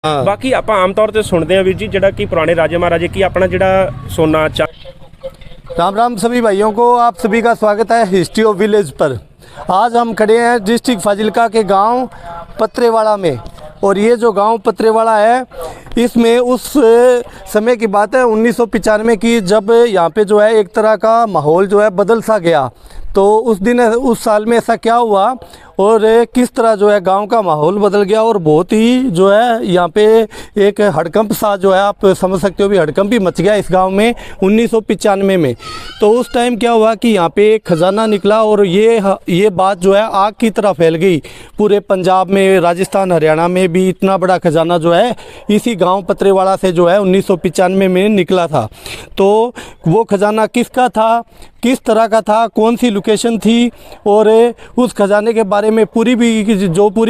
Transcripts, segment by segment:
बाकी आप आम तौर पर सुनते हैं वीर जी जिहड़ा कि पुराने राजे महाराजे की अपना जिहड़ा सोना राम राम सभी भाइयों को, आप सभी का स्वागत है हिस्ट्री ऑफ विलेज पर। आज हम खड़े हैं डिस्ट्रिक्ट फाजिल्का के गांव पत्रेवाड़ा में, और ये जो गांव पत्रेवाड़ा है इसमें उस समय की बात है 1995 की, जब यहाँ पे जो है एक तरह का माहौल जो है बदल सा गया। तो उस साल में ऐसा क्या हुआ और किस तरह जो है गांव का माहौल बदल गया, और बहुत ही जो है यहाँ पे एक हड़कंप सा जो है, आप समझ सकते हो भी हड़कंप भी मच गया इस गांव में 1995 में। तो उस टाइम क्या हुआ कि यहाँ पे एक खजाना निकला, और ये बात जो है आग की तरह फैल गई पूरे पंजाब में, राजस्थान हरियाणा में भी। इतना बड़ा खजाना जो है इसी गाँव पत्रेवाड़ा से जो है 1995 में निकला था। तो वो खजाना किसका था, किस तरह का था, कौन सी लोकेशन थी, और उस खजाने के बारे में पूरी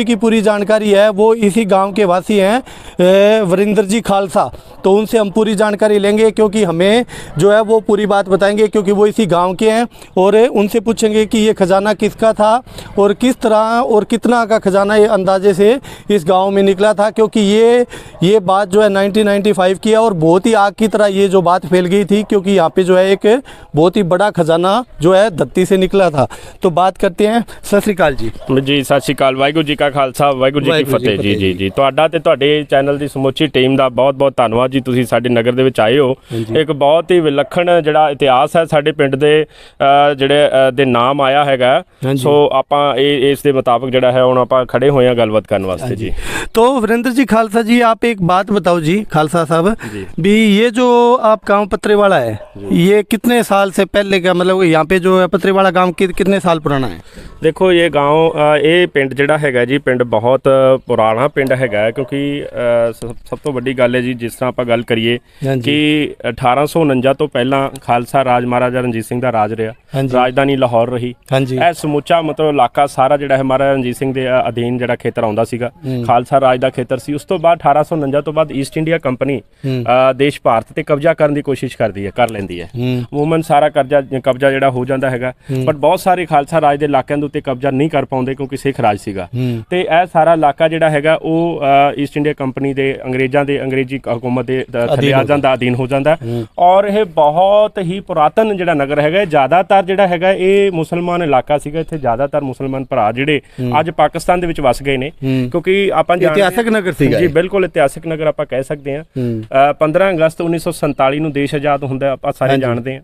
की पूरी जानकारी है वो इसी गांव के वासी हैं वरिंदर जी खालसा। तो उनसे हम पूरी जानकारी लेंगे, क्योंकि हमें जो है वो पूरी बात बताएंगे, क्योंकि वो इसी गांव के हैं। और उनसे पूछेंगे कि ये खजाना किसका था और किस तरह और कितना का खजाना ये अंदाजे से इस गाँव में निकला था, क्योंकि ये बात जो है 1995 की है, और बहुत ही आग की तरह ये जो बात फैल गई थी, क्योंकि यहाँ पे जो है एक बहुत ही बड़ा खजाना जो है धरती से निकला था। तो बात करते हैं। सत श्री अकाल जी। जी सत श्री अकाल, वाहिगुरू जी का खालसा, वाहिगुरू जी की फतेह। जी जी जी तुहाडा ते तुहाडे चैनल की समੁੱਚੀ टीम का बहुत बहुत धन्यवाद जी। तुसीं साडे नगर दे विच आए हो। एक बहुत ही विलक्षण जिहड़ा इतिहास है साडे पिंड दे जिहड़े दे नाम आया हैगा। सो आपां इस दे मुताबिक जिहड़ा है हुण आपां खड़े होए हां गलबात करन वास्ते जी। तो वरिंदर जी खालसा जी, आप एक बात बताओ जी खालसा साहब भी, ये जो आप गाँव पत्रेवाड़ा है ये कितने साल से पहले का, मतलब यहाँ पे जो है पत्रेवाड़ा गाँव कितने साल पुराना है? देखो ये गाँव ये पिंड जिहड़ा हैगा जी, पिंड बहुत पुराना पिंड हैगा, क्योंकि सब तो वड्डी गल है जी जिस तरह आपां गल करिए कि 1849 तो पहला खालसा राज महाराजा रणजीत सिंह दा राज रहा, राजधानी लाहौर रही। यह समूचा मतलब इलाका सारा जिहड़ा है महाराजा रणजीत सिंह दे अधीन जिहड़ा खेतर आउंदा सीगा, खालसा राज दा खेतर सी। उस तो बाद 1849 तो बाद ईस्ट इंडिया कंपनी देश भारत ते कब्जा करने की कोशिश कर लैंदी है। अमूमन सारा कब्जा जिहड़ा हो जाता है, बट बहुत सारे खालसा राज के इलाकों के उत्ते कब्जा नहीं कर पाते, क्योंकि सिख राज सीगा। ते यह सारा इलाका जिहड़ा हैगा वो ईस्ट इंडिया कंपनी के अंग्रेजी हुकूमत के थले आ जाता, अधीन हो जाता। और यह बहुत ही पुरातन जिहड़ा नगर हैगा, ज़्यादातर जिहड़ा हैगा ये मुसलमान इलाका सीगा। इत्थे ज़्यादातर मुसलमान भरा जिहड़े अज पाकिस्तान दे विच वस गए ने, क्योंकि आपां इतिहासक नगर सीगा जी, बिल्कुल इतिहासक नगर आपां कह सकते हैं। 15 अगस्त 1947 ਨੂੰ देश आज़ाद ਹੁੰਦਾ, ਆਪਾਂ ਸਾਰੇ ਜਾਣਦੇ ਹਾਂ।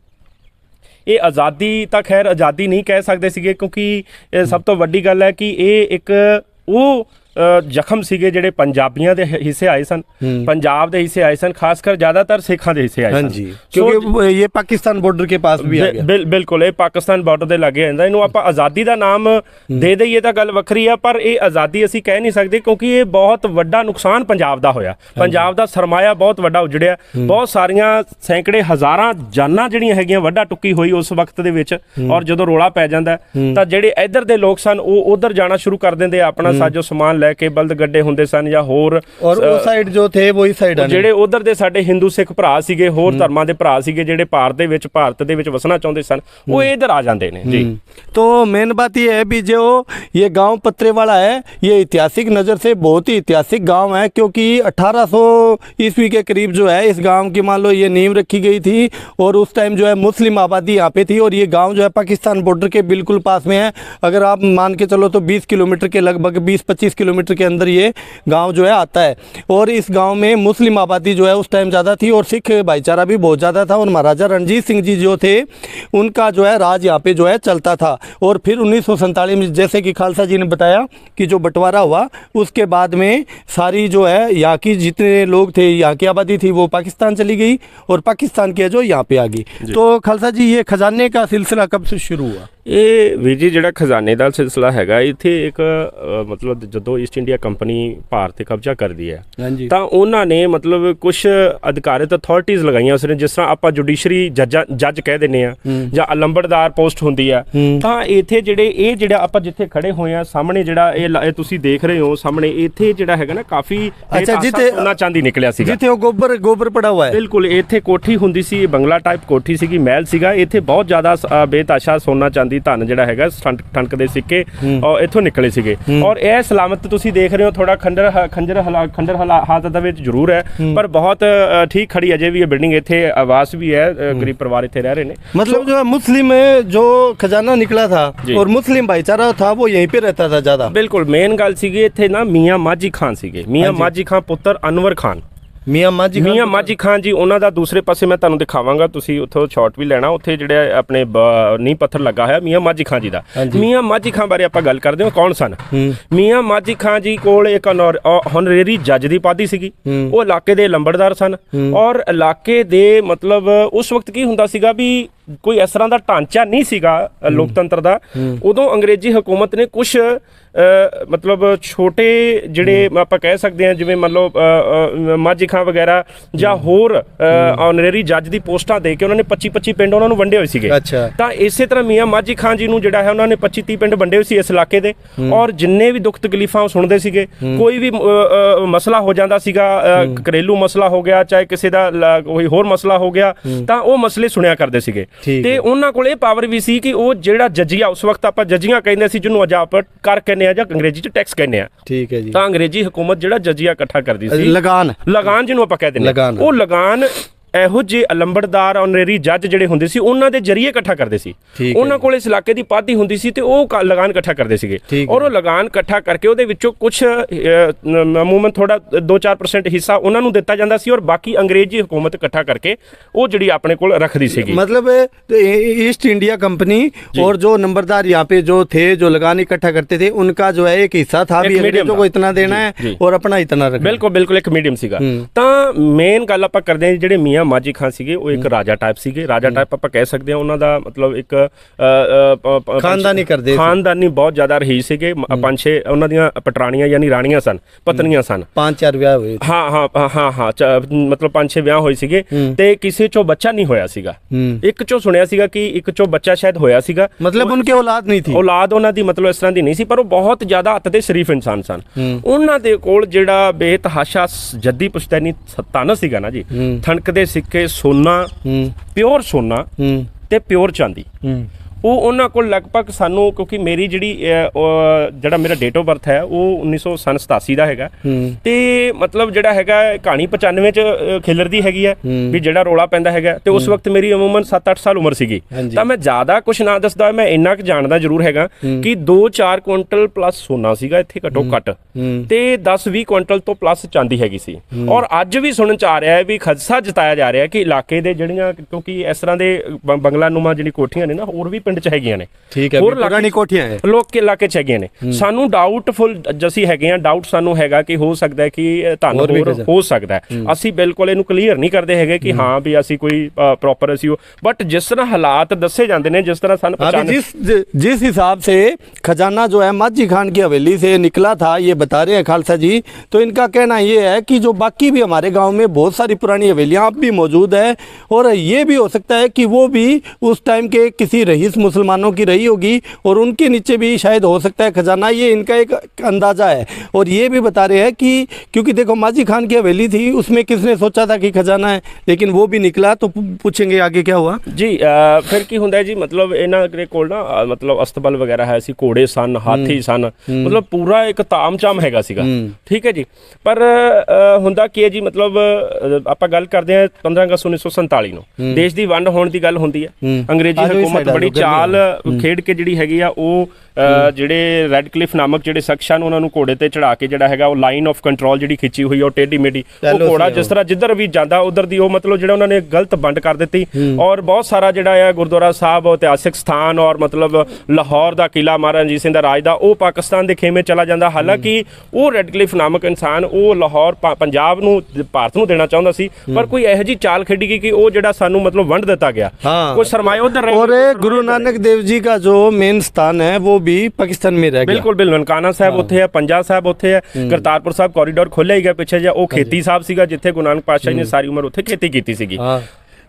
ਇਹ ਆਜ਼ਾਦੀ ਤਾਂ ਖੈਰ ਆਜ਼ਾਦੀ ਨਹੀਂ ਕਹਿ ਸਕਦੇ ਸੀਗੇ, ਕਿਉਂਕਿ ਸਭ ਤੋਂ ਵੱਡੀ ਗੱਲ ਹੈ ਕਿ ਇਹ ਇੱਕ ਉਹ ਜ਼ਖਮ ਸੀਗੇ ਜਿਹੜੇ ਪੰਜਾਬੀਆਂ ਦੇ ਹਿੱਸੇ ਆਏ ਸਨ, पंजाब ਦੇ ਹਿੱਸੇ ਆਏ ਸਨ, ਖਾਸकर ज़्यादातर ਸਿੱਖਾਂ ਦੇ ਹਿੱਸੇ ਆਏ ਸਨ। क्योंकि ये पाकिस्तान बॉर्डर के पास भी आ गया। बिल्कुल ये पाकिस्तान बॉर्डर ਦੇ ਲਾਗੇ ਆਂਦਾ। ਇਹਨੂੰ ਆਪਾਂ ਆਜ਼ਾਦੀ ਦਾ ਨਾਮ ਦੇ ਦਈਏ ਤਾਂ ਗੱਲ ਵੱਖਰੀ ਆ, ਪਰ ਇਹ ਆਜ਼ਾਦੀ ਅਸੀਂ ਕਹਿ ਨਹੀਂ ਸਕਦੇ, ਕਿਉਂਕਿ ਇਹ ਬਹੁਤ ਵੱਡਾ ਨੁਕਸਾਨ ਪੰਜਾਬ ਦਾ ਹੋਇਆ। ਪੰਜਾਬ ਦਾ ਸਰਮਾਇਆ ਬਹੁਤ ਵੱਡਾ ਉਜੜਿਆ, ਬਹੁਤ ਸਾਰੀਆਂ ਸੈਂਕੜੇ ਹਜ਼ਾਰਾਂ ਜਾਨਾਂ ਜਿਹੜੀਆਂ ਹੈਗੀਆਂ ਵੱਡਾ ਟੁੱਕੀ ਹੋਈ ਉਸ ਵਕਤ ਦੇ ਵਿੱਚ। ਔਰ ਜਦੋਂ ਰੋਲਾ ਪੈ ਜਾਂਦਾ ਤਾਂ ਜਿਹੜੇ ਇੱਧਰ ਦੇ ਲੋਕ ਸਨ ਉਹ ਉਧਰ ਜਾਣਾ ਸ਼ੁਰੂ ਕਰ ਦਿੰਦੇ, ਆਪਣਾ ਸਾਜੋ ਸਮਾਨ के बल्द गड्ढे होंदे सन या होर, और उस साइड जो थे वही साइड ਜਿਹੜੇ ਉਧਰ ਦੇ ਸਾਡੇ ਹਿੰਦੂ ਸਿੱਖ ਭਰਾ ਸੀਗੇ, ਹੋਰ ਧਰਮਾਂ ਦੇ ਭਰਾ ਸੀਗੇ, ਜਿਹੜੇ ਭਾਰਤ ਦੇ ਵਿੱਚ ਵਸਣਾ ਚਾਹੁੰਦੇ ਸਨ, ਉਹ ਇਧਰ ਆ ਜਾਂਦੇ ਨੇ जी। तो मेन बात ये है भी जो ये गांव पत्रेवाड़ा है ये ऐतिहासिक नज़र से बहुत ही ऐतिहासिक गांव है, क्योंकि 1800 ईस्वी के करीब जो है इस गांव की मान लो ये नींव रखी गई थी, और उस टाइम जो है मुस्लिम आबादी यहाँ पे थी, और ये गाँव जो है पाकिस्तान बॉर्डर के बिल्कुल पास में है। अगर आप मान के चलो तो 20 किलोमीटर के लगभग 20-25 किलोमीटर के अंदर ये गांव जो है आता है। और इस गांव में मुस्लिम आबादी जो है उस टाइम ज़्यादा थी, और सिख भाईचारा भी बहुत ज़्यादा था, और महाराजा रणजीत सिंह जी जो थे उनका जो है राज यहाँ पे जो है चलता था। और फिर 1947 में जैसे कि खालसा जी ने बताया कि जो बंटवारा हुआ उसके बाद में सारी जो है यहाँ की जितने लोग थे, यहाँ की आबादी थी, वो पाकिस्तान चली गई, और पाकिस्तान की जो यहाँ पे आ गई। तो खालसा जी ये खजाने का सिलसिला कब से शुरू हुआ? ਇਹ ਵੀਰ ਜੀ ਜਿਹੜਾ ਖਜ਼ਾਨੇ ਦਾ ਸਿਲਸਿਲਾ ਹੈਗਾ, ਇੱਥੇ ਇੱਕ ਮਤਲਬ ਜਦੋਂ ਈਸਟ ਇੰਡੀਆ ਕੰਪਨੀ ਭਾਰਤ ਤੇ ਕਬਜ਼ਾ ਕਰਦੀ ਹੈ ਤਾਂ ਉਹਨਾਂ ਨੇ ਮਤਲਬ ਕੁਝ ਅਧਿਕਾਰਿਤ ਅਥਾਰਟੀਜ਼ ਲਗਾਈਆਂ ਉਸ ਨੇ, ਜਿਸ ਤਰ੍ਹਾਂ ਆਪਾਂ ਜੁਡੀਸ਼ਰੀ ਜੱਜ ਕਹਿ ਦਿੰਦੇ ਆ ਜਾਂ ਲੰਬੜਦਾਰ ਪੋਸਟ ਹੁੰਦੀ ਆ। ਤਾਂ ਇੱਥੇ ਜਿਹੜਾ ਆਪਾਂ ਜਿੱਥੇ ਖੜੇ ਹੋਏ ਆ ਸਾਹਮਣੇ ਜਿਹੜਾ ਇਹ ਤੁਸੀਂ ਦੇਖ ਰਹੇ ਹੋ ਸਾਹਮਣੇ, ਇੱਥੇ ਜਿਹੜਾ ਹੈਗਾ ਨਾ ਕਾਫੀ ਸੋਨਾ ਚਾਂਦੀ ਨਿਕਲਿਆ ਸੀਗਾ, ਜਿੱਥੇ ਉਹ ਗੋਬਰ ਪੜਾ ਹੋਇਆ ਹੈ। ਬਿਲਕੁਲ ਇੱਥੇ ਕੋਠੀ ਹੁੰਦੀ ਸੀ, ਬੰਗਲਾ ਟਾਈਪ ਕੋਠੀ ਸੀਗੀ, ਮਹਿਲ ਸੀਗਾ। ਇੱਥੇ ਬਹੁਤ ਜ਼ਿਆਦਾ ਬੇਤਾਸ਼ਾ ਸੋਨਾ ਚਾਂਦੀ ਧਨ ਜਿਹੜਾ ਹੈਗਾ ਠਣਕ ਦੇ ਸਿੱਕੇ ਔਰ ਇੱਥੋਂ ਨਿਕਲੇ ਸੀਗੇ, ਔਰ ਇਹ ਸਲਾਮਤ ਤੁਸੀਂ ਦੇਖ ਰਹੇ ਹੋ ਥੋੜਾ ਖੰਡਰ ਹਾਲਾਤ ਦੇ ਵਿੱਚ ਜ਼ਰੂਰ ਹੈ, ਪਰ ਬਹੁਤ ਠੀਕ ਖੜੀ ਅਜੇ ਵੀ ਇਹ ਬਿਲਡਿੰਗ, ਇੱਥੇ ਆਵਾਸ ਵੀ ਹੈ, ਗਰੀਬ ਪਰਿਵਾਰ ਇੱਥੇ ਰਹਿ ਰਹੇ ਨੇ। मतलब जो मुस्लिम जो खजाना निकला था और मुस्लिम भाईचारा था वो यहीं पे रहता था ज्यादा। ਬਿਲਕੁਲ ਮੇਨ ਗੱਲ ਸੀਗੀ ਇੱਥੇ ਨਾ ਮੀਆਂ ਮਾਝੀ ਖਾਨ ਸੀਗੇ, ਮੀਆਂ ਮਾਝੀ ਖਾਨ ਪੁੱਤਰ ਅਨਵਰ ਖਾਨ। ਮੀਆਂ ਮਾਝੀ ਖਾਨ ਜੀ ਉਹਨਾਂ ਦਾ ਦੂਸਰੇ ਪਾਸੇ ਮੈਂ ਤੁਹਾਨੂੰ ਦਿਖਾਵਾਂਗਾ, ਤੁਸੀਂ ਉੱਥੋਂ ਸ਼ਾਟ ਵੀ ਲੈਣਾ, ਉੱਥੇ ਜਿਹੜੇ ਆਪਣੇ ਨੀਂਹ ਪੱਥਰ ਲੱਗਾ ਹੋਇਆ ਮੀਆਂ ਮਾਝੀ ਖਾਨ ਜੀ ਦਾ। ਮੀਆਂ ਮਾਝੀ ਖਾਨ ਬਾਰੇ ਆਪਾਂ ਗੱਲ ਕਰਦੇ ਹਾਂ, ਕੌਣ ਸਨ? ਮੀਆਂ ਮਾਝੀ ਖਾਨ ਜੀ ਕੋਲ ਇੱਕ ਹੋਨਰੇਰੀ ਜੱਜ ਦੀ ਉਪਾਧੀ ਸੀਗੀ, ਉਹ ਇਲਾਕੇ ਦੇ ਲੰਬੜਦਾਰ ਸਨ, ਔਰ ਇਲਾਕੇ ਦੇ ਮਤਲਬ ਉਸ ਵਕਤ ਕੀ ਹੁੰਦਾ ਸੀਗਾ ਵੀ ਕੋਈ ਇਸ ਤਰ੍ਹਾਂ ਦਾ ਢਾਂਚਾ ਨਹੀਂ ਸੀਗਾ ਲੋਕਤੰਤਰ ਦਾ। ਉਦੋਂ ਅੰਗਰੇਜ਼ੀ ਹਕੂਮਤ ਨੇ ਕੁਝ ਮਤਲਬ ਛੋਟੇ ਜਿਹੜੇ ਆਪਾਂ ਕਹਿ ਸਕਦੇ ਹਾਂ, ਜਿਵੇਂ ਮੰਨ ਲਓ ਮਾਝੀ ਖਾਂ ਵਗੈਰਾ ਜਾਂ ਹੋਰ ਆਨਰੇਰੀ ਜੱਜ ਦੀ ਪੋਸਟਾਂ ਦੇ ਕੇ ਉਹਨਾਂ ਨੇ 25 ਪਿੰਡ ਉਹਨਾਂ ਨੂੰ ਵੰਡੇ ਹੋਏ ਸੀਗੇ। ਤਾਂ ਇਸੇ ਤਰ੍ਹਾਂ ਮੀਆਂ ਮਾਝੀ ਖਾਂ ਜੀ ਨੂੰ ਜਿਹੜਾ ਹੈ ਉਹਨਾਂ ਨੇ 25 ਬੰਡੇ ਵੰਡੇ ਹੋਏ ਸੀ ਇਸ ਇਲਾਕੇ ਦੇ, ਔਰ ਜਿੰਨੇ ਵੀ ਦੁੱਖ ਤਕਲੀਫਾਂ ਉਹ ਸੁਣਦੇ ਸੀਗੇ, ਕੋਈ ਵੀ ਮਸਲਾ ਹੋ ਜਾਂਦਾ ਸੀਗਾ, ਘਰੇਲੂ ਮਸਲਾ ਹੋ ਗਿਆ, ਚਾਹੇ ਕਿਸੇ ਦਾ ਕੋਈ ਹੋਰ ਮਸਲਾ ਹੋ ਗਿਆ, ਤਾਂ ਉਹ ਮਸਲੇ ਸੁਣਿਆ ਕਰਦੇ ਸੀਗੇ। ਤੇ ਉਹਨਾਂ ਕੋਲ ਇਹ ਪਾਵਰ ਵੀ ਸੀ ਕਿ ਉਹ ਜਿਹੜਾ ਜੱਜੀਆ, ਉਸ ਵਕਤ ਆਪਾਂ ਜੱਜੀਆਂ ਕਹਿੰਦੇ ਸੀ, ਜਿਹਨੂੰ ਅੱਜ ਆਪਾਂ ਕਰ ਕਹਿੰਦੇ ਆ ਜਾਂ ਅੰਗਰੇਜ਼ੀ ਚ ਟੈਕਸ ਕਹਿੰਦੇ ਆ, ਠੀਕ ਹੈ ਜੀ। ਤਾਂ ਅੰਗਰੇਜ਼ੀ ਹਕੂਮਤ ਜਿਹੜਾ ਜੱਜੀਆ ਇਕੱਠਾ ਕਰਦੀ ਸੀ, ਲਗਾਨ ਜਿਹਨੂੰ ਆਪਾਂ ਕਹਿ ਦਿੰਦੇ ਆ, ਉਹ ਲਗਾਨ ਇਹੋ ਜਿਹੇ ਅਲੰਬੜਦਾਰ ਆਨਰੇਰੀ ਜੱਜ ਜਿਹੜੇ ਹੁੰਦੇ ਸੀ ਉਹਨਾਂ ਦੇ ਜਰੀਏ ਇਕੱਠਾ ਕਰਦੇ ਸੀ। ਉਹਨਾਂ ਕੋਲ ਇਸ ਇਲਾਕੇ ਦੀ ਪਾਧੀ ਹੁੰਦੀ ਸੀ ਤੇ ਉਹ ਲਗਾਨ ਇਕੱਠਾ ਕਰਦੇ ਸੀਗੇ, ਔਰ ਉਹ ਲਗਾਨ ਇਕੱਠਾ ਕਰਕੇ ਉਹਦੇ ਵਿੱਚੋਂ ਕੁਝ ਅਮੂਮਨ ਥੋੜਾ 2-4% ਹਿੱਸਾ ਉਹਨਾਂ ਨੂੰ ਦਿੱਤਾ ਜਾਂਦਾ ਸੀ, ਔਰ ਬਾਕੀ ਅੰਗਰੇਜ਼ੀ ਹਕੂਮਤ ਇਕੱਠਾ ਕਰਕੇ ਉਹ ਜਿਹੜੀ ਆਪਣੇ ਕੋਲ ਰੱਖਦੀ ਸੀਗੀ। मतलब ईस्ट इंडिया कंपनी और जो नंबरदार यहाँ पे जो थे, जो लगान इकट्ठा करते थे, उनका जो है एक हिस्सा था भी अंग्रेजों को इतना देना है और अपना इतना रखना। बिल्कुल एक मीडियम सीगा। ਤਾਂ ਮੇਨ ਗੱਲ ਆਪਾਂ ਕਰਦੇ ਹਾਂ ਜਿਹੜੇ ਮੀਆਂ ਮਾਝੀ ਖਾਨ ਸੀਗੇ, ਉਹ ਇੱਕ ਰਾਜਾ ਟਾਈਪ ਸੀਗੇ। ਰਾਜਾ ਟਾਈਪ ਆਪਾਂ ਕਹਿ ਸਕਦੇ ਹਾਂ, ਉਹਨਾਂ ਦਾ ਮਤਲਬ ਇੱਕ ਖਾਨਦਾਨੀ ਬਹੁਤ ਜ਼ਿਆਦਾ ਰਹੀ ਸੀਗੇ। 5-6 ਉਹਨਾਂ ਦੀਆਂ ਪਟਰਾਣੀਆਂ ਯਾਨੀ ਰਾਣੀਆਂ ਸਨ, ਪਤਨੀਆਂ ਸਨ, 5-4 ਵਿਆਹ ਹੋਏ। ਹਾਂ ਮਤਲਬ 5-6 ਵਿਆਹ ਹੋਏ ਸੀਗੇ, ਤੇ ਕਿਸੇ ਚੋਂ ਬੱਚਾ ਨਹੀਂ ਹੋਇਆ ਸੀਗਾ। ਇੱਕ ਚੋਂ ਸੁਣਿਆ ਸੀਗਾ ਕਿ ਇੱਕ ਚੋਂ ਬੱਚਾ ਸ਼ਾਇਦ ਹੋਇਆ ਸੀਗਾ, ਮਤਲਬ ਉਨਕੇ ਔਲਾਦ ਨਹੀਂ ਥੀ, ਔਲਾਦ ਉਹਨਾਂ ਦੀ ਮਤਲਬ ਇਸ ਤਰ੍ਹਾਂ ਦੀ ਨਹੀਂ ਸੀ, ਪਰ ਉਹ ਬਹੁਤ ਜ਼ਿਆਦਾ ਅੱਤ ਤੇ ਸ਼ਰੀਫ ਇਨਸਾਨ ਸਨ। ਉਹਨਾਂ ਦੇ ਕੋਲ ਜਿਹੜਾ ਬੇਤਹਾਸ਼ਾ ਜੱਦੀ ਪੁਸ਼ਤੈਨੀ ਸਤਾਨਾ ਸੀਗਾ ਨਾ ਜੀ, ਥਣਕਦੇ ਸਿੱਕੇ, ਸੋਨਾ, ਪਿਓਰ ਸੋਨਾ ਤੇ ਪਿਓਰ ਚਾਂਦੀ, ਉਹ ਉਹਨਾਂ ਕੋਲ ਲਗਭਗ ਸਾਨੂੰ, ਕਿਉਂਕਿ ਮੇਰੀ ਜਿਹੜਾ ਮੇਰਾ ਡੇਟ ਆਫ ਬਰਥ ਹੈ ਉਹ 1987 ਦਾ ਹੈਗਾ, ਤੇ ਮਤਲਬ ਜਿਹੜਾ ਹੈਗਾ ਕਹਾਣੀ 95 ਚ ਖਿਲਰਦੀ ਹੈਗੀ ਹੈ ਵੀ ਜਿਹੜਾ ਰੋਲਾ ਪੈਂਦਾ ਹੈਗਾ, ਤੇ ਉਸ ਵਕਤ ਮੇਰੀ ਅਮੂਮਨ 7-8 ਸਾਲ ਉਮਰ ਸੀਗੀ। ਤਾਂ ਮੈਂ ਜ਼ਿਆਦਾ ਕੁਛ ਨਾ ਦੱਸਦਾ, ਮੈਂ ਇੰਨਾ ਕੁ ਜਾਣਦਾ ਜ਼ਰੂਰ ਹੈਗਾ ਕਿ 2-4 ਕੁਇੰਟਲ ਪਲੱਸ ਸੋਨਾ ਸੀਗਾ ਇੱਥੇ ਘੱਟੋ ਘੱਟ, ਤੇ 10-20 ਕੁਇੰਟਲ ਤੋਂ ਪਲੱਸ ਚਾਂਦੀ ਹੈਗੀ ਸੀ। ਔਰ ਅੱਜ ਵੀ ਸੁਣਨ ਚ ਆ ਰਿਹਾ ਹੈ ਵੀ ਖਦਸ਼ਾ ਜਤਾਇਆ ਜਾ ਰਿਹਾ ਕਿ ਇਲਾਕੇ ਦੇ ਜਿਹੜੀਆਂ, ਕਿਉਂਕਿ ਇਸ ਤਰ੍ਹਾਂ ਦੇ ਬੰਗਲਾਨੁਮਾ ਜਿਹੜੀ ਕੋਠੀਆਂ ਨੇ ਨਾ, ਹੋਰ ਵੀ ਪਿੰਡ ਚ ਹੈਗੀਆਂ ਨੇ, ਠੀਕ ਹੈ, ਪੁਰਾਣੀ ਕੋਠੀਆਂ ਹੈ, ਲੋਕ ਇਲਾਕੇ ਚ ਹੈਗੀਆਂ ਨੇ। ਸਾਨੂੰ ਡਾਊਟਫੁਲ ਜਸੀਂ ਹੈਗੇ ਆ, ਡਾਊਟ ਸਾਨੂੰ ਹੈਗਾ ਕਿ ਹੋ ਸਕਦਾ ਹੈ ਕਿ ਧਨ ਹੋਰ ਹੋ ਸਕਦਾ ਹੈ। ਅਸੀਂ ਬਿਲਕੁਲ ਇਹਨੂੰ ਕਲੀਅਰ ਨਹੀਂ ਕਰਦੇ ਹੈਗੇ ਕਿ ਹਾਂ ਵੀ ਅਸੀਂ ਕੋਈ ਪ੍ਰੋਪਰ ਅਸੀਂ, ਬਟ ਜਿਸ ਤਰ੍ਹਾਂ ਹਾਲਾਤ ਦੱਸੇ ਜਾਂਦੇ ਨੇ, ਜਿਸ ਤਰ੍ਹਾਂ ਸਾਨੂੰ जिस हिसाब से खजाना जो है माझी खान की हवेली से निकला था, ये बता रहे हैं खालसा जी, तो इनका कहना ये है कि जो बाकी भी हमारे गांव में बहुत सारी पुरानी हवेलियां अब भी मौजूद है, और ये भी हो सकता है कि वो भी उस टाइम के किसी रईस मुसलमानों की रही होगी, और उनके नीचे भी शायद हो सकता है खजाना। ये इनका एक अंदाज़ा है। और ये भी बता रहे हैं कि क्योंकि देखो माझी खान की हवेली थी, उसमें किसने सोचा था कि खजाना है, लेकिन वो भी निकला। तो पूछेंगे आगे क्या हुआ जी। फिर की ਹੁੰਦਾ ਜੀ, ਮਤਲਬ ਇਹਨਾਂ ਦੇ ਕੋਲ ਨਾ ਮਤਲਬ ਅਸਤਬਲ ਵਗੈਰਾ ਹੈ ਸੀ, ਘੋੜੇ ਸਨ, ਹਾਥੀ ਸਨ, ਮਤਲਬ ਪੂਰਾ ਇੱਕ ਤਾਮਝਾਮ ਹੈਗਾ ਸੀਗਾ, ਠੀਕ ਹੈ ਜੀ। ਪਰ ਹੁੰਦਾ ਕੀ ਹੈ ਜੀ, ਮਤਲਬ ਆਪਾਂ ਗੱਲ ਕਰਦੇ ਹਾਂ 15 ਅਗਸਤ 1947 ਨੂੰ ਦੇਸ਼ ਦੀ ਵੰਡ ਹੋਣ ਦੀ ਗੱਲ ਹੁੰਦੀ ਹੈ। ਅੰਗਰੇਜ਼ੀ ਹਕੂਮਤ ਬੜੀ ਚਾਲ ਖੇਡ ਕੇ ਜਿਹੜੀ ਹੈਗੀ ਆ, ਉਹ ਜਿਹੜੇ ਰੈੱਡ ਕਲਿਫ ਨਾਮਕ ਜਿਹੜੇ ਸ਼ਖਸ ਹਨ, ਉਹਨਾਂ ਨੂੰ ਘੋੜੇ ਤੇ ਚੜਾ ਕੇ ਜਿਹੜਾ ਹੈਗਾ ਉਹ ਲਾਈਨ ਆਫ ਕੰਟਰੋਲ ਜਿਹੜੀ ਖਿੱਚੀ ਹੋਈ, ਉਹ ਟੇਢੀ ਮੇਢੀ, ਉਹ ਘੋੜਾ ਜਿਸ ਤਰ੍ਹਾਂ ਜਿੱਧਰ ਵੀ ਜਾਂਦਾ ਉਧਰ ਦੀ ਉਹ ਮਤਲਬ ਜਿਹੜਾ ਉਹਨਾਂ ਨੇ ਗਲਤ ਵੰਡ ਕਰ ਦਿੱਤੀ। ਔਰ ਬਹੁਤ ਸਾਰਾ ਜਿਹੜਾ ਹੈ ਗੁਰਦੁਆਰਾ ਸਾਹਿਬ, ਇਤਿਹਾਸਿਕ ਸਥਾਨ, ਔਰ ਮਤਲਬ ਲਾਹੌਰ ਦਾ ਕਿਲਾ ਮਹਾਰਾਜਾ ਰਣਜੀਤ ਸਿੰਘ ਦਾ ਰਾਜ ਦਾ, ਉਹ ਪਾਕਿਸਤਾਨ ਦੇ ਖੇਮੇ ਚਲਾ ਜਾਂਦਾ। ਹਾਲਾਂਕਿ ਉਹ ਰੈੱਡ ਕਲਿਫ ਨਾਮਕ ਇਨਸਾਨ ਉਹ ਲਾਹੌਰ ਪੰਜਾਬ ਨੂੰ, ਭਾਰਤ ਨੂੰ ਦੇਣਾ ਚਾਹੁੰਦਾ ਸੀ, ਪਰ ਕੋਈ ਇਹੋ ਜਿਹੀ ਚਾਲ ਖੇਡੀ ਗਈ ਕਿ ਉਹ ਜਿਹੜਾ ਸਾਨੂੰ ਮਤਲਬ ਵੰਡ ਦਿੱਤਾ ਗਿਆ, ਕੋਈ ਸਰਮਾਇਆ ਉਧਰ। और गुरु नानक देव जी का जो मेन स्थान है वो भी पाकिस्तान में रह गया। बिल्कुल ननकाना साहब उत्थे है, पंजा साहब उत्थे है, करतारपुर साहब कॉरिडोर खोलिया ही गया पिछे जा, वो खेती साहब सीगा जिथे गुरु नानक पातशाह ने सारी उम्र उत्थे खेती कीती सीगी।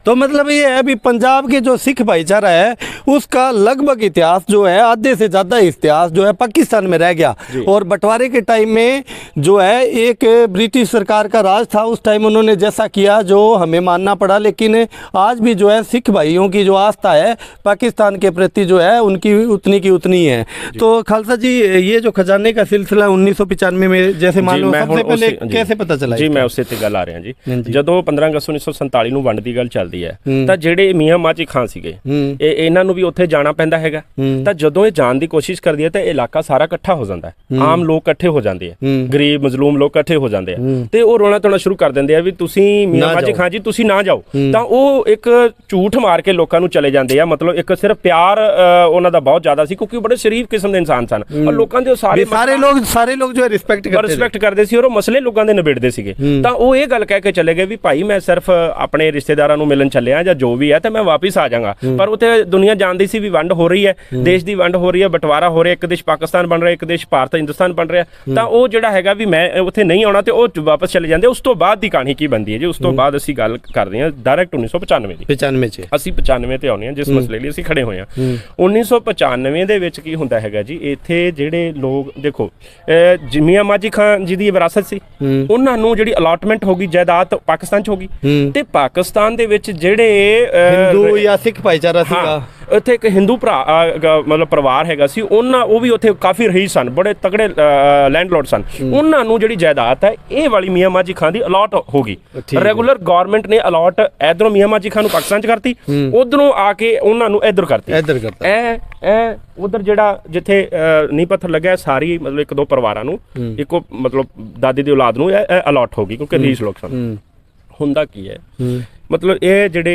तो मतलब ये है अभी पंजाब के जो सिख भाईचारा है उसका लगभग इतिहास जो है, आधे से ज़्यादा इतिहास जो है पाकिस्तान में रह गया। और बंटवारे के टाइम में जो है एक ब्रिटिश सरकार का राज था उस टाइम, उन्होंने जैसा किया जो हमें मानना पड़ा। लेकिन आज भी जो है सिख भाइयों की जो आस्था है पाकिस्तान के प्रति जो है उनकी उतनी की उतनी है। तो खालसा जी, ये जो खजाने का सिलसिला 1995 में जैसे मान लो सबसे पहले कैसे पता चला? जी मैं ਉਸੇ ਤੇ ਗੱਲ ਆ ਰਿਹਾ ਜੀ। ਜਦੋਂ 15 ਅਗਸਤ 1947 ਨੂੰ ਵੰਡ ਦੀ ਗੱਲ ਚੱਲਦੀ ਹੈ ਤਾਂ ਜਿਹੜੇ ਮੀਆਂ ਮਾਜੀ ਖਾਨ ਸੀਗੇ ਇਹਨਾਂ ਨੂੰ ਵੀ ਉੱਥੇ ਜਾਣਾ ਪੈਂਦਾ ਹੈਗਾ। ਤਾਂ ਜਦੋਂ ਇਹ ਜਾਣ ਦੀ ਕੋਸ਼ਿਸ਼ ਕਰਦੀ ਹੈ ਤਾਂ ਇਲਾਕਾ ਸਾਰਾ ਇਕੱਠਾ ਹੋ ਜਾਂਦਾ ਹੈ, ਆਮ ਲੋਕ ਇਕੱਠੇ ਹੋ ਜਾਂਦੇ ਆ, ਗਰੀਬ ਮਜ਼ਲੂਮ ਲੋਕ ਇਕੱਠੇ ਹੋ ਜਾਂਦੇ ਆ ਤੇ ਉਹ ਰੋਣਾ ਧੋਣਾ ਸ਼ੁਰੂ ਕਰ ਦਿੰਦੇ ਆ ਵੀ ਤੁਸੀਂ ਮੀਆਂ ਮਾਜੀ ਖਾਨ ਜੀ ਤੁਸੀਂ ਨਾ ਜਾਓ। ਤਾਂ ਉਹ ਇੱਕ ਝੂਠ ਮਾਰ ਕੇ ਲੋਕਾਂ ਨੂੰ ਚਲੇ ਜਾਂਦੇ ਆ। ਮਤਲਬ ਇੱਕ ਸਿਰਫ ਪਿਆਰ ਉਹਨਾਂ ਦਾ ਬਹੁਤ ਜ਼ਿਆਦਾ ਸੀ ਕਿਉਂਕਿ ਬੜੇ ਸ਼ਰੀਫ ਕਿਸਮ ਦੇ ਇਨਸਾਨ ਸਨ ਔਰ ਲੋਕਾਂ ਦੇ ਸਾਰੇ ਲੋਕ ਜੋ ਹੈ ਰਿਸਪੈਕਟ ਕਰਦੇ ਸੀ ਔਰ ਉਹ ਮਸਲੇ ਲੋਕਾਂ ਦੇ ਨਿਬੇੜਦੇ ਸੀਗੇ। ਤਾਂ ਉਹ ਇਹ ਗੱਲ ਕਹਿ ਕੇ ਚਲੇ ਗਏ ਵੀ ਭਾਈ ਮੈਂ ਸਿਰਫ ਆਪਣੇ ਰਿਸ਼ਤੇਦਾਰਾਂ ਨੂੰ ਮਿਲਣ ਚੱਲਿਆ ਜਾਂ ਜੋ ਵੀ ਹੈ ਤੇ ਮੈਂ ਵਾਪਿਸ ਆ ਜਾਵਾਂਗਾ। ਪਰ ਉੱਥੇ ਦੁਨੀਆ ਜਾਣਦੀ ਸੀ ਵੀ ਵੰਡ ਹੋ ਰਹੀ ਹੈ, ਦੇਸ਼ ਦੀ ਵੰਡ ਹੋ ਰਹੀ ਹੈ, ਬਟਵਾਰਾ ਹੋ ਰਿਹਾ, ਇੱਕ ਦੇਸ਼ ਪਾਕਿਸਤਾਨ ਬਣ ਰਿਹਾ, ਇੱਕ ਦੇਸ਼ ਭਾਰਤ ਹਿੰਦੁਸਤਾਨ ਬਣ ਰਿਹਾ। ਤਾਂ ਉਹ ਜਿਹੜਾ ਹੈਗਾ ਵੀ ਮੈਂ ਉੱਥੇ ਨਹੀਂ ਆਉਣਾ ਤੇ ਉਹ ਵਾਪਸ ਚਲੇ ਜਾਂਦੇ। ਉਸ ਤੋਂ ਬਾਅਦ ਦੀ ਕਹਾਣੀ ਕੀ ਬਣਦੀ ਹੈ ਜੀ? ਉਸ ਤੋਂ ਬਾਅਦ ਅਸੀਂ ਗੱਲ ਕਰਦੇ ਹਾਂ ਡਾਇਰੈਕਟ 1995 ਦੀ। 95 ਅਸੀਂ 95 ਤੇ ਆਉਂਦੇ ਹਾਂ ਜਿਸ ਮਸਲੇ ਲਈ ਅਸੀਂ ਖੜੇ ਹੋਏ ਹਾਂ। 1995 ਦੇ ਵਿੱਚ ਕੀ ਹੁੰਦਾ ਹੈਗਾ ਜੀ, ਇੱਥੇ ਜਿਹੜੇ ਲੋਕ ਦੇਖੋ ਮੀਆਂ ਮਾਜੀ ਖਾਨ ਜੀ ਦੀ ਵਿਰਾਸਤ ਸੀ, ਉਹਨਾਂ ਨੂੰ ਜਿਹੜੀ ਅਲਾਟਮੈਂਟ ਹੋ ਗਈ ਜਾਇਦਾਦ ਪਾਕਿਸਤਾਨ 'ਚ ਹੋ ਗਈ ਤੇ ਪਾਕਿਸਤਾਨ ਦੇ ਵਿੱਚ ਜਿਹੜੇ ਹਿੰਦੂ ਜਾਂ ਸਿੱਖ ਭਾਈਚਾਰਾ ਸੀਗਾ ਉੱਥੇ ਇੱਕ ਹਿੰਦੂ ਮਤਲਬ ਪਰਿਵਾਰ ਹੈਗਾ ਸੀ, ਉਹ ਵੀ ਉੱਥੇ ਕਾਫੀ ਰਹੀਸ ਸਨ, ਬੜੇ ਤਕੜੇ ਲੈਂਡਲੋਰਡ ਸਨ। ਉਹਨਾਂ ਨੂੰ ਜਿਹੜੀ ਜਾਇਦਾਦ ਹੈ ਇਹ ਵਾਲੀ ਮੀਆਂ ਮਾਜੀ ਖਾਨ ਦੀ ਅਲਾਟ ਹੋ ਗਈ। ਰੈਗੂਲਰ ਗਵਰਨਮੈਂਟ ਨੇ ਅਲਾਟ ਇਧਰੋਂ ਮੀਆਂ ਮਾਜੀ ਖਾਨ ਨੂੰ ਪਾਕਿਸਤਾਨ 'ਚ ਕਰਤੀ, ਉਧਰੋਂ ਆ ਕੇ ਉਹਨਾਂ ਨੂੰ ਇੱਧਰ ਕਰਤੀ। ਉਧਰ ਜਿਹੜਾ ਜਿੱਥੇ ਨੀਂਹ ਪੱਥਰ ਲੱਗਿਆ ਸਾਰੀ ਮਤਲਬ ਇੱਕ ਦੋ ਪਰਿਵਾਰਾਂ ਨੂੰ ਇੱਕੋ ਮਤਲਬ ਦਾਦੀ ਦੀ ਔਲਾਦ ਨੂੰ ਅਲਾਟ ਹੋ ਗਈ ਕਿਉਂਕਿ ਰੀਸ ਲੋਕ ਸਨ। ਹੁੰਦਾ ਕੀ ਹੈ मतलब ये जेडे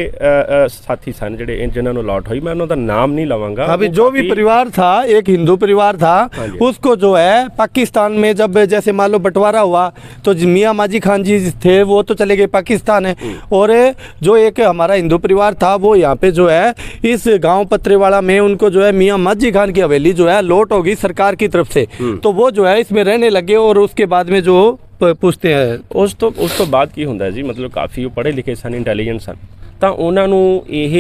साथी सन जेडे जिन्हों अलॉट हुई, मैं उन्होंने नाम नहीं लवांगा। अभी जो भी परिवार था, एक हिंदू परिवार था, उसको जो है पाकिस्तान में जब जैसे मान लो बंटवारा हुआ तो मियाँ माजी खान जी थे वो तो चले गए पाकिस्तान है, और जो एक हमारा हिंदू परिवार था वो यहाँ पे जो है इस गांव पत्रेवाड़ा में उनको जो है मियाँ माजी खान की हवेली जो है अलॉट होगी सरकार की तरफ से, तो वो जो है इसमें रहने लगे और उसके बाद में जो पूछते हैं उस तो बाद की ਹੁੰਦਾ ਜੀ, ਮਤਲਬ ਕਾਫੀ ਪੜ੍ਹੇ ਲਿਖੇ ਸਨ, ਇੰਟੈਲੀਜੈਂਟ ਸਨ, ਤਾਂ ਉਹਨਾਂ ਨੂੰ ਇਹ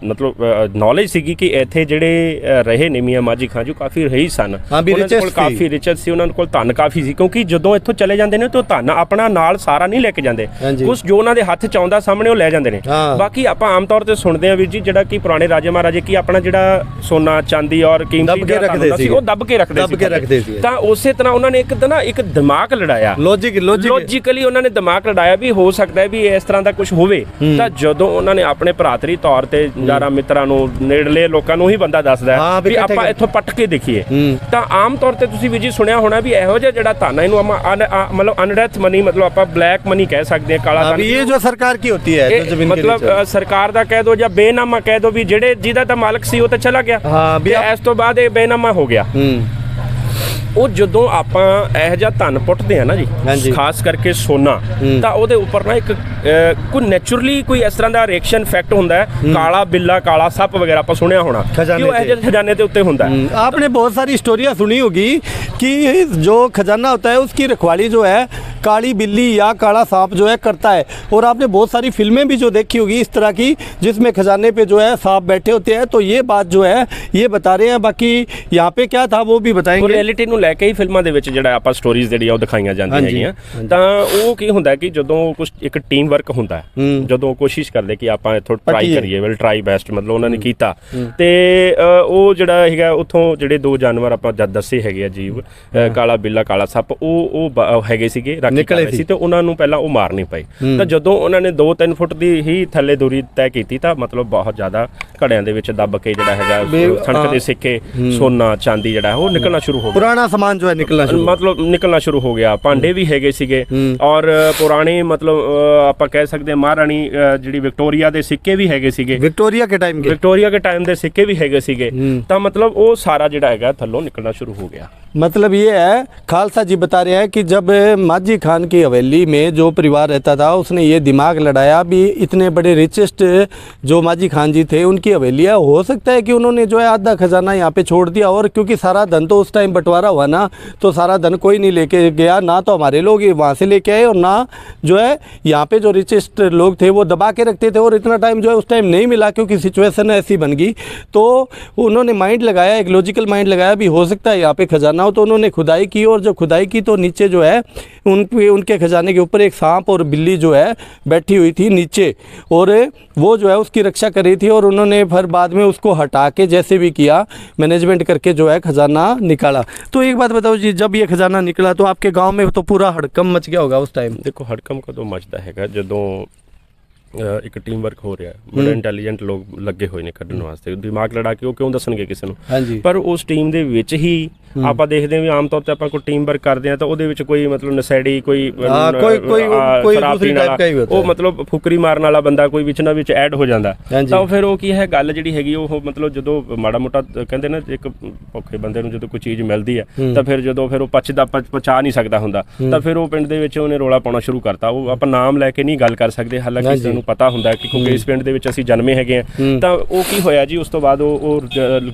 ਮਤਲਬ ਨੌਲੇਜ ਸੀਗੀ ਕਿ ਇੱਥੇ ਜਿਹੜੇ ਰਹੇ ਨੇ ਮੀਆਂ ਮਾਜੀ ਖਾਨ ਜੋ ਕਾਫੀ ਰਹੀ ਸਨ, ਉਹਨਾਂ ਕੋਲ ਕਾਫੀ ਰਿਚਰ ਸੀ, ਉਹਨਾਂ ਕੋਲ ਧਨ ਕਾਫੀ ਸੀ, ਕਿਉਂਕਿ ਜਦੋਂ ਇੱਥੋਂ ਚਲੇ ਜਾਂਦੇ ਨੇ ਤਾਂ ਧਨ ਆਪਣਾ ਨਾਲ ਸਾਰਾ ਨਹੀਂ ਲੈ ਕੇ ਜਾਂਦੇ, ਕੁਛ ਜੋ ਉਹਨਾਂ ਦੇ ਹੱਥ 'ਚ ਆਉਂਦਾ ਸਾਹਮਣੇ ਉਹ ਲੈ ਜਾਂਦੇ ਨੇ। ਬਾਕੀ ਆਪਾਂ ਆਮ ਤੌਰ ਤੇ ਸੁਣਦੇ ਹਾਂ ਵੀਰ ਜੀ, ਜਿਹੜਾ ਕਿ ਪੁਰਾਣੇ ਰਾਜੇ ਮਹਾਰਾਜੇ ਕੀ ਆਪਣਾ ਜਿਹੜਾ ਸੋਨਾ ਚਾਂਦੀ ਔਰ ਕੀਮਤੀ ਸੀ ਉਹ ਦੱਬ ਕੇ ਰੱਖਦੇ ਸੀ। ਤਾਂ ਉਸੇ ਤਰ੍ਹਾਂ ਉਹਨਾਂ ਨੇ ਇੱਕ ਦਿਮਾਗ ਲੜਾਇਆ, ਲੌਜੀਕਲੀ ਉਹਨਾਂ ਨੇ ਦਿਮਾਗ ਲੜਾਇਆ ਵੀ ਹੋ ਸਕਦਾ ਹੈ ਵੀ ਇਸ ਤਰ੍ਹਾਂ ਦਾ ਕੁਝ ਹੋਵੇ। ਤਾਂ ਜਦੋਂ ਉਹਨਾਂ ਨੇ ਆਪਣੇ ਭਰਾਤਰੀ ਤੌਰ ਤੇ ਯਾਰਾਂ ਮਿੱਤਰਾਂ ਨੂੰ ਨੇੜਲੇ ਲੋਕਾਂ ਨੂੰ ਹੀ ਬੰਦਾ ਦੱਸਦਾ ਵੀ ਆਪਾਂ ਇੱਥੋਂ ਪੱਟ ਕੇ ਦੇਖੀਏ, ਤਾਂ ਆਮ ਤੌਰ ਤੇ ਤੁਸੀਂ ਵੀ ਜੀ ਸੁਣਿਆ ਹੋਣਾ ਵੀ ਇਹੋ ਜਿਹਾ ਜਿਹੜਾ ਧਨ ਇਹਨੂੰ ਮਤਲਬ ਅਨਡੈਥ ਮਨੀ ਮਤਲਬ ਆਪਾਂ ਬਲੈਕ ਮਨੀ ਕਹਿ ਸਕਦੇ ਹਾਂ, ਕਾਲਾ ਧਨ। ਇਹ ਜੋ ਸਰਕਾਰ ਕੀ ਹੁੰਦੀ ਹੈ ਮਤਲਬ ਸਰਕਾਰ ਦਾ ਕਹਿ ਦੋ ਜਾਂ ਬੇਨਾਮਾ ਕਹਿ ਦੋ ਵੀ ਜਿਹੜੇ ਜਿਹਦਾ ਤਾਂ ਮਾਲਕ ਸੀ ਉਹ ਤਾਂ ਚਲਾ ਗਿਆ, ਇਸ ਤੋਂ ਬਾਅਦ ਇਹ ਬੇਨਾਮਾ ਹੋ ਗਿਆ। ਉਹ ਜਦੋਂ ਆਪਾਂ ਇਹੋ ਜਿਹਾ ਧਨ ਪੁੱਟਦੇ ਆ ਨਾ ਜੀ, ਖਾਸ ਕਰਕੇ ਸੋਨਾ, ਤਾਂ ਉਹਦੇ ਉੱਪਰ ਨਾ ਇੱਕ ਕੋਈ ਨੈਚੁਰਲੀ ਕੋਈ ਇਸ ਤਰ੍ਹਾਂ ਦਾ ਰਿਐਕਸ਼ਨ ਇਫੈਕਟ ਹੁੰਦਾ ਹੈ, ਕਾਲਾ ਬਿੱਲਾ ਕਾਲਾ ਸੱਪ ਵਗੈरह ਆਪਾਂ ਸੁਣਿਆ ਹੋਣਾ ਕਿ ਉਹ ਇਹੋ ਜਿਹੇ खजाने के उत्ते होता है। आपने बहुत सारी स्टोरियाँ सुनी होगी कि जो खजाना होता है उसकी रखवाली जो है काली बिल्ली या काला सांप जो है करता है, और आपने बहुत सारी फिल्में भी जो देखी होगी इस तरह की जिसमें खजाने पे जो है सांप बैठे होते हैं, तो ये बात जो है ये बता रहे हैं। बाकी यहाँ पे क्या था वो भी बताएंगे। रियलिटी ਨੂੰ ਲੈ ਕੇ ਹੀ ਫਿਲਮਾਂ ਦੇ ਵਿੱਚ ਜਿਹੜਾ ਆਪਾਂ ਸਟੋਰੀਜ਼ ਜਿਹੜੀ ਆ ਉਹ ਦਿਖਾਈਆਂ ਜਾਂਦੀਆਂ ਹੈਗੀਆਂ। ਤਾਂ ਉਹ ਕੀ ਹੁੰਦਾ ਕਿ ਜਦੋਂ ਕੁਝ ਇੱਕ ਟੀਮ ਵਰਕ ਹੁੰਦਾ, ਜਦੋਂ ਕੋਸ਼ਿਸ਼ ਕਰਦੇ ਕਿ ਆਪਾਂ ਇੱਥੋਂ ਟਰਾਈ ਕਰੀਏ, ਵਿਲ ਟਰਾਈ ਬੈਸਟ, ਮਤਲਬ ਉਹਨਾਂ ਨੇ ਕੀਤਾ ਤੇ ਉਹ ਜਿਹੜਾ ਹੈਗਾ ਉੱਥੋਂ ਜਿਹੜੇ ਦੋ ਜਾਨਵਰ ਆਪਾਂ ਜਦ ਦੱਸੇ ਹੈਗੇ ਆ ਜੀਵ, ਕਾਲਾ ਬਿੱਲਾ ਕਾਲਾ ਸੱਪ, ਉਹ ਹੈਗੇ ਸੀਗੇ ਨਿਕਲੇ ਸੀ ਤੇ ਉਹਨਾਂ ਨੂੰ ਪਹਿਲਾਂ ਉਹ ਮਾਰਨੇ ਪਏ। ਤਾਂ ਜਦੋਂ ਉਹਨਾਂ ਨੇ 2-3 ਫੁੱਟ ਦੀ ਹੀ ਥੱਲੇ ਦੂਰੀ ਤੈਅ ਕੀਤੀ ਤਾਂ ਮਤਲਬ ਬਹੁਤ ਜ਼ਿਆਦਾ ਘੜਿਆਂ ਦੇ ਵਿੱਚ ਦੱਬ ਕੇ ਜਿਹੜਾ ਹੈਗਾ ਸੜਕ ਦੇ ਸਿੱਕੇ ਸੋਨਾ ਚਾਂਦੀ ਜਿਹੜਾ ਉਹ ਨਿਕਲਣਾ ਸ਼ੁਰੂ ਹੋ ਗਿਆ, ਪੁਰਾਣਾ ਸਮਾਨ ਜੋ ਹੈ ਨਿਕਲਣਾ ਸ਼ੁਰੂ ਹੋ ਗਿਆ। ਭਾਂਡੇ ਵੀ ਹੈਗੇ ਸੀਗੇ ਔਰ ਪੁਰਾਣੇ ਮਤਲਬ ਆਪਾਂ ਕਹਿ ਸਕਦੇ ਹਾਂ ਮਹਾਰਾਣੀ ਜਿਹੜੀ ਵਿਕਟੋਰੀਆ ਦੇ ਸਿੱਕੇ ਵੀ ਹੈਗੇ ਸੀਗੇ, ਵਿਕਟੋਰੀਆ ਕੇ ਟਾਈਮ ਦੇ ਸਿੱਕੇ ਵੀ ਹੈਗੇ ਸੀਗੇ। ਤਾਂ ਮਤਲਬ ਉਹ ਸਾਰਾ ਜਿਹੜਾ ਹੈਗਾ ਥੱਲੋਂ ਨਿਕਲਣਾ शुरू हो गया। मतलब ये है, खालसा जी बता रहे हैं कि जब माजी खान की हवेली में जो परिवार रहता था उसने ये दिमाग लड़ाया भी इतने बड़े रिचेस्ट जो माजी खान जी थे उनकी हवेली है, हो सकता है कि उन्होंने जो है आधा खजाना यहाँ पे छोड़ दिया, और क्योंकि सारा धन तो उस टाइम बंटवारा हुआ ना, तो सारा धन कोई नहीं लेके गया, ना तो हमारे लोग वहाँ से लेके आए और ना जो है यहाँ पे जो रिचेस्ट लोग थे वो दबा के रखते थे, और इतना टाइम जो है उस टाइम नहीं मिला क्योंकि सिचुएशन ऐसी बन गई। तो उन्होंने माइंड लगाया, एक लॉजिकल माइंड लगाया भी हो सकता है यहाँ पे खजाना बनाऊं, तो उन्होंने खुदाई की, और जब खुदाई की तो नीचे जो है उनके खजाने के ऊपर एक सांप और बिल्ली जो है बैठी हुई थी नीचे, और वो जो है उसकी रक्षा कर रही थी। और उन्होंने फिर बाद में उसको हटा के जैसे भी किया मैनेजमेंट करके जो है खजाना निकाला। तो एक बात बताओ जी, जब ये खजाना निकला तो आपके गांव में तो पूरा हड़कम मच गया होगा उस टाइम? देखो हड़कम कਦੋਂ ਮੱਚਦਾ ਹੈਗਾ ਜਦੋਂ ਇੱਕ ਟੀਮ ਵਰਕ ਹੋ ਰਿਹਾ, ਬੜੇ ਇੰਟੈਲੀਜੈਂਟ ਲੋਕ ਲੱਗੇ ਹੋਏ ਨੇ ਕੱਢਣ ਵਾਸਤੇ, ਦਿਮਾਗ ਲੜਾ ਕੇ ਉਹ ਕਿਉਂ ਦੱਸਣਗੇ ਕਿਸੇ ਨੂੰ? ਹਾਂਜੀ। ਪਰ ਉਸ ਟੀਮ ਦੇ ਵਿੱਚ ਹੀ ਆਪਾਂ ਦੇਖਦੇ ਹਾਂ ਵੀ ਆਮ ਤੌਰ ਤੇ ਆਪਾਂ ਕੋਈ ਟੀਮ ਵਰਕ ਕਰਦੇ ਹਾਂ ਤਾਂ ਉਹਦੇ ਵਿੱਚ ਕੋਈ ਮਤਲਬ ਨਸ਼ੇੜੀ, ਕੋਈ ਸ਼ਰਾਬ ਪੀਣ ਵਾਲਾ, ਉਹ ਮਤਲਬ ਫੁਕਰੀ ਮਾਰਨ ਵਾਲਾ ਬੰਦਾ ਕੋਈ ਵਿੱਚ ਨਾ ਵਿੱਚ ਐਡ ਹੋ ਜਾਂਦਾ। ਤਾਂ ਫਿਰ ਉਹ ਕੀ ਹੈ ਗੱਲ ਜਿਹੜੀ ਹੈਗੀ ਉਹ ਮਤਲਬ ਜਦੋਂ ਮਾੜਾ ਮੋਟਾ ਕਹਿੰਦੇ ਨਾ ਇੱਕ ਭੁੱਖੇ ਬੰਦੇ ਨੂੰ ਜਦੋਂ ਕੋਈ ਚੀਜ਼ ਮਿਲਦੀ ਹੈ ਤਾਂ ਫਿਰ ਜਦੋਂ ਫਿਰ ਉਹ ਪਚਾ ਨਹੀਂ ਸਕਦਾ ਹੁੰਦਾ, ਤਾਂ ਫਿਰ ਉਹ ਪਿੰਡ ਦੇ ਵਿੱਚ ਉਹਨੇ ਰੌਲਾ ਪਾਉਣਾ ਸ਼ੁਰੂ ਕਰਤਾ। ਉਹ ਆਪਾਂ ਨਾਮ ਲੈ ਕੇ ਨਹੀਂ ਗੱਲ ਕਰ ਸਕਦੇ, ਹਾਲਾਂਕਿ ਸਾਨੂੰ ਪਤਾ ਹੁੰਦਾ ਕਿ ਕਿਉਂਕਿ ਇਸ ਪਿੰਡ ਦੇ ਵਿੱਚ ਅਸੀਂ ਜਨਮੇ ਹੈਗੇ ਆ। ਤਾਂ ਉਹ ਕੀ ਹੋਇਆ ਜੀ, ਉਸ ਤੋਂ ਬਾਅਦ ਉਹ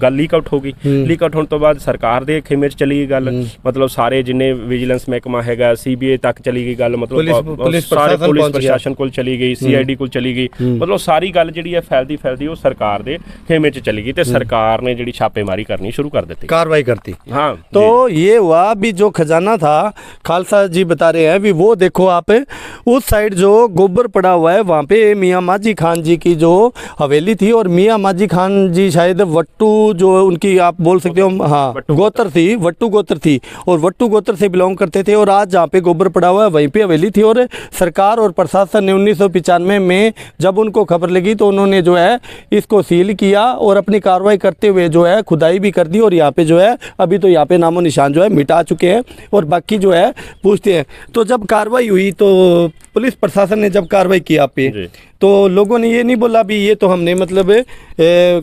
ਗੱਲ ਲੀਕ ਆਊਟ ਹੋ ਗਈ। ਲੀਕ ਆਊਟ ਹੋਣ ਤੋਂ ਬਾਅਦ ਸਰਕਾਰ ਦੇ ਖੇਮੇ 'ਚ ਚਲੀ ਗਈ ਗੱਲ, ਮਤਲਬ ਸਾਰੇ ਜਿੰਨੇ ਵਿਜੀਲੈਂਸ ਮਹਿਕਮਾ ਹੈਗਾ, CBI ਤੱਕ ਚਲੀ ਗਈ ਗੱਲ, ਮਤਲਬ ਸਾਰੇ ਪੁਲਿਸ ਪ੍ਰਸ਼ਾਸਨ ਕੋਲ ਚਲੀ ਗਈ, CID ਕੋਲ ਚਲੀ ਗਈ, ਮਤਲਬ ਸਾਰੀ ਗੱਲ ਜਿਹੜੀ ਹੈ ਫੈਲਦੀ ਉਹ ਸਰਕਾਰ ਦੇ ਖੇਮੇ 'ਚ ਚਲੀ ਗਈ ਤੇ ਸਰਕਾਰ ਨੇ ਜਿਹੜੀ ਛਾਪੇਮਾਰੀ ਕਰਨੀ ਸ਼ੁਰੂ ਕਰ ਦਿੱਤੀ, कार्रवाई करती। हाँ, तो ये हुआ भी जो खजाना था, खालसा जी बता रहे हैं भी वो देखो आप उस साइड जो गोबर पड़ा हुआ है वहाँ पे मियाँ माजी खान जी की जो हवेली थी, और मियाँ माजी खान जी शायद वट्टू जो उनकी आप बोल सकते हो, हाँ गोत्र थी, वट्टू गोत्र थी, और वट्टू गोत्र से बिलोंग करते थे। और आज जहाँ पे गोबर पड़ा हुआ है वहीं पे हवेली थी, और सरकार और प्रशासन ने 1995 में जब उनको खबर लगी तो उन्होंने जो है इसको सील किया और अपनी कार्रवाई करते हुए जो है खुदाई भी कर दी, और यहाँ पे जो है अभी तो यहाँ पे नामो निशान जो है मिटा चुके हैं, और बाकी जो है पूछते हैं। तो जब कार्रवाई हुई तो पुलिस प्रशासन ने जब कार्रवाई की आप पे, तो लोगों ने ये नहीं बोला भी ये तो हमने मतलब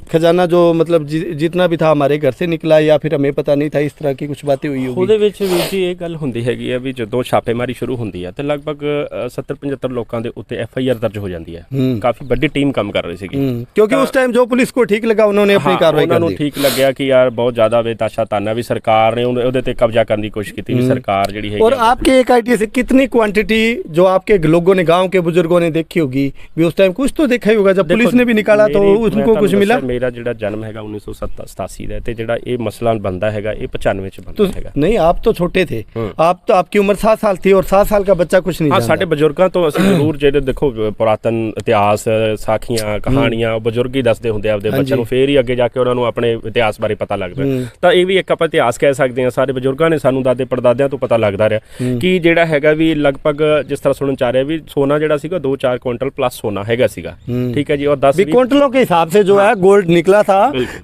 खजाना जो मतलब जितना भी था हमारे घर से निकला, या फिर हमें पता नहीं था, इस तरह की कुछ बातें हुई होगी? ਉਹਦੇ ਵਿੱਚ ਵੀ ਜੀ ਇਹ ਗੱਲ ਹੁੰਦੀ ਹੈਗੀ ਆ ਵੀ ਜਦੋਂ ਛਾਪੇਮਾਰੀ ਸ਼ੁਰੂ ਹੁੰਦੀ ਹੈ ਤੇ ਲਗਭਗ 70-75 ਲੋਕਾਂ ਦੇ ਉੱਤੇ FIR ਦਰਜ ਹੋ ਜਾਂਦੀ ਹੈ। ਕਾਫੀ ਵੱਡੀ ਟੀਮ ਕੰਮ ਕਰ ਰਹੀ ਸੀਗੀ, क्योंकि उस टाइम जो पुलिस को ठीक लगा उन्होंने अपनी कार्रवाई कर दी। ਉਹਨਾਂ ਨੂੰ ਠੀਕ ਲੱਗਿਆ ਕਿ ਯਾਰ ਬਹੁਤ ਜ਼ਿਆਦਾ ਬੇਤਾਸ਼ਾ ਤਾਨਾ ਵੀ ਸਰਕਾਰ ਨੇ ਉਹਦੇ ਤੇ ਕਬਜ਼ਾ ਕਰਨ ਦੀ ਕੋਸ਼ਿਸ਼ ਕੀਤੀ ਵੀ ਸਰਕਾਰ ਜਿਹੜੀ ਹੈ। और आपके एक आइडिया से कितनी क्वांटिटी जो आपके लोगों ने, गांव के बुजुर्गों ने देखी होगी भी उस टाइम कुछ तो देखा ही होगा, जब पुलिस ने भी निकाला तो उनको कुछ मिला? मेरा ਜਿਹੜਾ ਜਨਮ ਹੈਗਾ 1987 ਦਾ ਤੇ ਜਿਹੜਾ ਇਹ ਮਸਲਾ ਬੰਦਾ ਹੈਗਾ ਇਹ 95 ਚ ਬੰਦਾ ਹੈਗਾ। नहीं आप तो छोटे थे, आप तो आपकी उम्र 7 साल थी, और 7 साल का बच्चा कुछ नहीं जानता। ਸਾਡੇ ਬਜ਼ੁਰਗਾਂ ਤੋਂ ਅਸੀਂ ਜ਼ਰੂਰ ਜਿਹੜੇ ਦੇਖੋ ਪੁਰਾਤਨ ਇਤਿਹਾਸ, ਸਾਖੀਆਂ, ਕਹਾਣੀਆਂ ਬਜ਼ੁਰਗ ਹੀ ਦੱਸਦੇ ਹੁੰਦੇ ਆਪਦੇ ਬੱਚਿਆਂ ਨੂੰ, ਫੇਰ ਹੀ ਅੱਗੇ ਜਾ ਕੇ ਉਹਨਾਂ ਨੂੰ ਆਪਣੇ ਇਤਿਹਾਸ ਬਾਰੇ ਪਤਾ ਲੱਗਦਾ। ਤਾਂ ਇਹ ਵੀ ਇੱਕ ਆਪਾਂ ਇਤਿਹਾਸ ਕਹਿ ਸਕਦੇ ਹਾਂ, ਸਾਰੇ ਬਜ਼ੁਰਗਾਂ ਨੇ ਸਾਨੂੰ ਦਾਦੇ ਪੜਦਾਦਿਆਂ ਤੋਂ ਪਤਾ ਲੱਗਦਾ ਰਿਹਾ ਕਿ ਜਿਹੜਾ ਹੈਗਾ ਵੀ ਲਗਭਗ ਜਿਸ ਤਰ੍ਹਾਂ ਸੁਣਨ ਚ ਆ ਰਿਹਾ ਵੀ ਸੋਨਾ ਜਿਹੜਾ ਸੀਗਾ 2-4 ਕੁਇੰਟਲ ਪਲੱਸ ਸੋਨਾ ਹੈਗਾ ਸੀਗਾ, ठीक है जी। और 10 क्विंटलों के हिसाब से जो है गोल्ड निकला था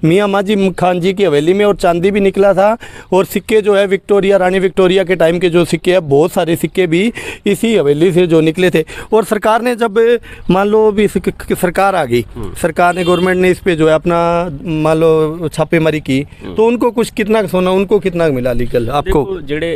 मियाँ माजी खान जी की हवेली में, और चांदी भी निकला था, और सिक्के जो है विक्टोरिया, रानी विक्टोरिया के टाइम के जो सिक्के हैं, बहुत सारे सिक्के भी इसी हवेली से जो निकले थे। और सरकार ने जब मान लो भी सरकार आ गई, सरकार ने, गवर्नमेंट ने इस पे जो है अपना मान लो छापेमारी की, तो उनको कुछ कितना सोना उनको कितना मिला लीगल? आपको जेड़े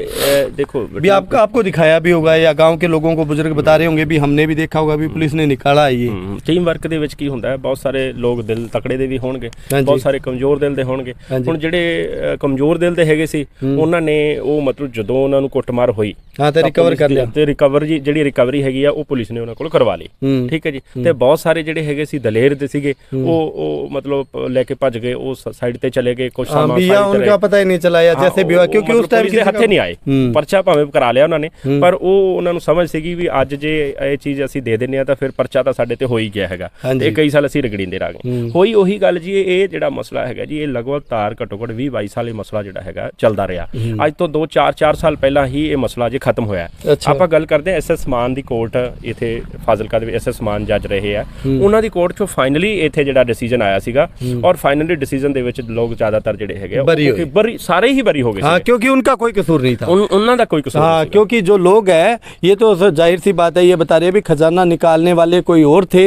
देखो भी आपको दिखाया भी होगा, या गाँव के लोगों को बुजुर्ग बता रहे होंगे भी हमने भी देखा होगा भी पुलिस ने निकाला है ये। ਟੀਮ ਵਰਕ ਦੇ ਵਿੱਚ ਕੀ ਹੁੰਦਾ ਹੈ, ਬਹੁਤ ਸਾਰੇ ਲੋਕ ਦਿਲ ਤਕੜੇ ਦੇ ਵੀ ਹੋਣਗੇ, ਬਹੁਤ ਸਾਰੇ ਕਮਜ਼ੋਰ ਦਿਲ ਦੇ ਹੋਣਗੇ। ਹੁਣ ਜਿਹੜੇ ਕਮਜ਼ੋਰ ਦਿਲ ਦੇ ਹੈਗੇ ਸੀ ਉਹਨਾਂ ਨੇ ਉਹ ਮਤਲਬ ਜਦੋਂ ਉਹਨਾਂ ਨੂੰ ਕੁੱਟਮਾਰ ਹੋਈ ਤੇ ਰਿਕਵਰ ਕਰ ਲਿਆ, ਤੇ ਜਿਹੜੀ ਰਿਕਵਰੀ ਹੈਗੀ ਆ ਉਹ ਪੁਲਿਸ ਨੇ ਉਹਨਾਂ ਕੋਲ ਕਰਵਾ ਲਈ, ਠੀਕ ਹੈ ਜੀ। ਤੇ ਬਹੁਤ ਸਾਰੇ ਜਿਹੜੇ ਹੈਗੇ ਸੀ ਦਲੇਰ ਦੇ ਸੀਗੇ ਉਹ ਮਤਲਬ ਲੈ ਕੇ ਭੱਜ ਗਏ, ਉਹ ਸਾਈਡ ਤੇ ਚਲੇ ਗਏ, ਕੁਝ ਸਮਾਂ उनका पता ही नहीं चला, या जैसे भी हुआ, क्योंकि उस टाइम ਦੇ ਹੱਥੇ ਨਹੀਂ ਆਏ, ਪਰਚਾ ਭਾਵੇਂ ਕਰਾ ਲਿਆ ਉਹਨਾਂ ਨੇ, ਪਰ ਉਹ ਉਹਨਾਂ ਨੂੰ ਸਮਝ ਸੀਗੀ ਵੀ ਅੱਜ ਜੇ ਇਹ ਚੀਜ਼ ਅਸੀਂ ਦੇ ਦਿੰਨੇ ਆ ਤਾਂ ਫਿਰ ਪਰਚਾ ਤਾਂ ਸਾਡੇ ਤੇ ਹੋ ਹੀ ਗਿਆ ਹੈਗਾ, ਤੇ ਕਈ ਸਾਲ ਅਸੀਂ ਰਗੜੀਂਦੇ ਰਹਿ ਗਏ। ਹੋਈ ਉਹੀ ਗੱਲ ਜੀ, ਇਹ ਜਿਹੜਾ ਮਸਲਾ ਹੈਗਾ ਜੀ ਇਹ ਲਗਾਤਾਰ ਘੱਟੋ ਘੱਟ 20-22 ਸਾਲ ਇਹ ਮਸਲਾ ਜਿਹੜਾ ਹੈਗਾ ਚੱਲਦਾ ਰਿਹਾ। ਅੱਜ ਤੋਂ 2-4 ਸਾਲ ਪਹਿਲਾਂ ਹੀ ਇਹ ਮਸਲਾ ਜੇ ਖਤਮ ਹੋਇਆ। ਆਪਾਂ ਗੱਲ ਕਰਦੇ ਹਾਂ SS ਮਾਨ ਦੀ ਕੋਰਟ, ਇੱਥੇ ਫਾਜ਼ਿਲਕਾ ਦੇ ਵਿੱਚ SS ਮਾਨ ਜੱਜ ਰਹੇ ਆ, ਉਹਨਾਂ ਦੀ ਕੋਰਟ ਚੋਂ ਫਾਈਨਲੀ ਇੱਥੇ ਜਿਹੜਾ ਡਿਸੀਜਨ ਆਇਆ ਸੀਗਾ, ਔਰ ਫਾਈਨਲੀ ਡਿਸੀਜਨ ਦੇ ਵਿੱਚ ਲੋਕ ਜ਼ਿਆਦਾतर ਜਿਹੜੇ ਹੈਗੇ ਬਰੀ ਸਾਰੇ ਹੀ ਬਰੀ ਹੋ ਗਏ। हाँ, क्योंकि उनका कोई कसूर नहीं था, उन्होंने का कोई कसूर। हाँ, क्योंकि जो लोग हैं ये तो जाहिर सी बात है, ये बता रहे हैं भी खजाना निकालने वाले कोई और थे,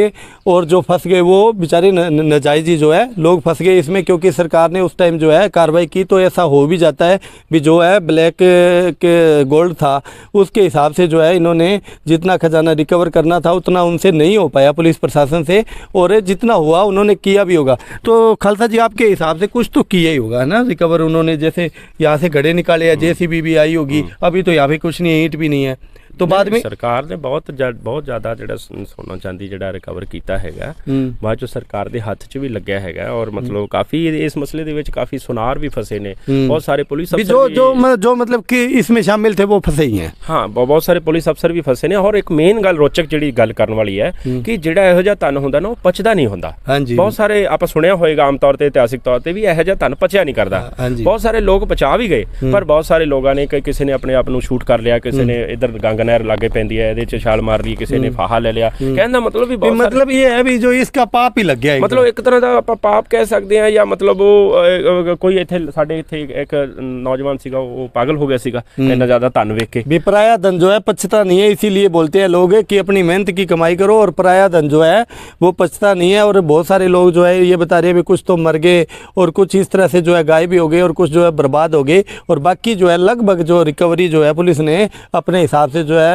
और जो फंस गए वो बेचारे नाजायज ही जो है लोग फंस गए इसमें, क्योंकि सरकार ने उस टाइम जो है कार्रवाई की तो ऐसा हो भी जाता है भी जो है ब्लैक के गोल्ड था उसके हिसाब से जो है इन्होंने जितना खजाना रिकवर करना था उतना उनसे नहीं हो पाया पुलिस प्रशासन से, और जितना हुआ उन्होंने किया भी होगा। तो खालसा जी आपके हिसाब से कुछ तो किया ही होगा ना रिकवर उन्होंने, जैसे यहाँ से घड़े निकाले या JCB भी आई होगी, अभी तो यहाँ पे कुछ नहीं है, ईंट भी नहीं है, तो बाद में ਸਰਕਾਰ ਨੇ ਬਹੁਤ ਜ਼ਿਆਦਾ ਜਿਹੜਾ ਸੋਨਾ ਚਾਂਦੀ ਜਿਹੜਾ ਰਿਕਵਰ ਕੀਤਾ ਹੈਗਾ, ਬਾਅਦ ਚੋਂ ਸਰਕਾਰ ਦੇ ਹੱਥ 'ਚ ਵੀ ਲੱਗਿਆ ਹੈਗਾ, ਔਰ ਮਤਲਬ ਕਾਫੀ ਇਸ ਮਸਲੇ ਦੇ ਵਿੱਚ ਕਾਫੀ ਸੁਨਾਰ ਵੀ ਫਸੇ ਨੇ, ਬਹੁਤ ਸਾਰੇ ਪੁਲਿਸ ਅਫਸਰ जो मतलब कि इसमें शामिल थे वो फंसे ही हैं। हाँ, बहुत सारे पुलिस अफसर भी फसे ने। और एक मेन गल रोचक ਜਿਹੜੀ ਗੱਲ ਕਰਨ ਵਾਲੀ ਹੈ ਕਿ ਜਿਹੜਾ ਇਹੋ ਜਿਹਾ ਧਨ ਹੁੰਦਾ ਨਾ ਉਹ ਪਚਦਾ ਨਹੀਂ ਹੁੰਦਾ। ਬਹੁਤ ਸਾਰੇ ਆਪਾਂ ਸੁਣਿਆ ਹੋਏਗਾ ਆਮ ਤੌਰ ਤੇ ਇਤਿਹਾਸਿਕ ਤੌਰ ਤੇ ਵੀ ਇਹੋ ਜਿਹਾ ਧਨ ਪਚਿਆ ਨਹੀਂ ਕਰਦਾ। ਬਹੁਤ ਸਾਰੇ ਲੋਕ ਪਚਾ ਵੀ ਗਏ, ਪਰ ਬਹੁਤ ਸਾਰੇ ਲੋਕਾਂ ਨੇ ਕਿਸੇ ਨੇ ਆਪਣੇ ਆਪ ਨੂੰ ਸ਼ੂਟ ਕਰ ਲਿਆ, ਕਿਸੇ ਨੇ ਇਧਰ ਗੰਗ ਨਹਿਰ ਲਾਗੇ ਪੈਂਦੀ ਹੈ ਇਹਦੇ 'ਚ ਛਾਲ ਮਾਰ ਲਈ, ਕਿਸੇ ਨੇ ਫਾਹਾ ਲੈ ਲਿਆ। ਕਹਿਣ ਦਾ ਮਤਲਬ ਵੀ ਬਹੁਤ मतलब ये है भी जो इसका पाप ही लग गया, ਮਤਲਬ ਇੱਕ ਤਰ੍ਹਾਂ ਦਾ ਆਪਾਂ ਪਾਪ ਕਹਿ ਸਕਦੇ ਹਾਂ, ਜਾਂ ਮਤਲਬ ਉਹ ਕੋਈ ਇੱਥੇ ਸਾਡੇ ਇੱਥੇ ਇੱਕ ਨੌਜਵਾਨ ਸੀਗਾ, ਉਹ ਪਾਗਲ ਹੋ ਗਿਆ ਸੀਗਾ ਇੰਨਾ ਜ਼ਿਆਦਾ ਧਨ ਵੇਖ ਕੇ। भी पराया धन जो है पचता नहीं है, इसीलिए बोलते हैं लोग कि अपनी मेहनत की कमाई करो, और पराया धन जो है वो पचता नहीं है। और बहुत सारे लोग जो है ये बता रहे हैं भी कुछ तो मर गए और कुछ इस तरह से जो है गायब भी हो गए और कुछ जो है बर्बाद हो गए, और बाकी जो है लगभग जो रिकवरी जो है पुलिस ने अपने हिसाब से जो है